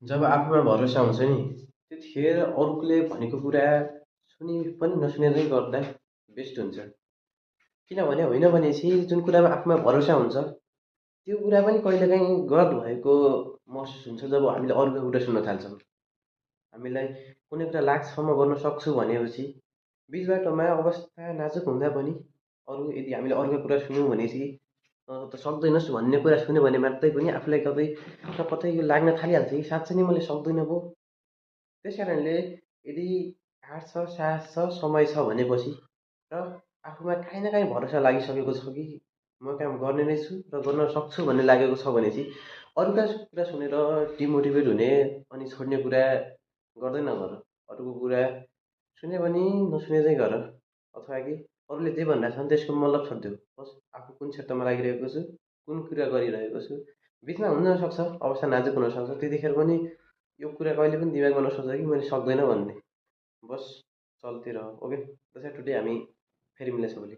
जब आफूमा भरोसा हुन्छ नि, त्यतिखेर अरूले भनेको कुरा सुनि पनि नसुनेरै गर्दा बेस्ट हुन्छ। किनभने होइन भनेपछि जुन कुरामा आफूमा भरोसा हुन्छ, त्यो कुरा पनि कहिलेकाहीँ गलत भएको महसुस हुन्छ जब हामीले अरूको कुरा सुन्न थाल्छौँ। हामीलाई कुनै कुरा लाग्छ म गर्न सक्छु भनेपछि बिच बाटोमा अवस्था नाजुक हुँदा पनि यदि हामीले अरूको कुरा सुन्यौँ भनेपछि त सक्दैनस् भन्ने कुरा सुन्यो भने मात्रै पनि आफूलाई कतै न कतै यो लाग्न थालिहाल्छ कि साँच्चै नै मैले सक्दैन पो। त्यस कारणले यदि आँट छ, साहस छ, समय छ भनेपछि र आफूमा काहीँ न काहीँ भरोसा लागिसकेको छ कि म काम गर्ने नै छु र गर्न सक्छु भन्ने लागेको छ भने चाहिँ अरूका कुरा सुनेर डिमोटिभेट हुने अनि छोड्ने कुरा गर्दै नगर। अरूको कुरा सुन्यो भने नसुने चाहिँ गर, अथवा कि अरूले जे भनिरहेको छ भने त्यसको मतलब छोडिदेऊ। बस आफू कुन क्षेत्रमा लागिरहेको छु, कुन कुरा गरिरहेको छु, बिचमा हुन नसक्छ अवस्था नाजुक हुनसक्छ, त्यतिखेर पनि यो कुरा कहिले पनि दिमागमा नसोच कि मैले सक्दैन भन्ने। बस चल्ती रह। ओके, त्यसै टुडे हामी फेरि मिल्नेछौँ भोलि।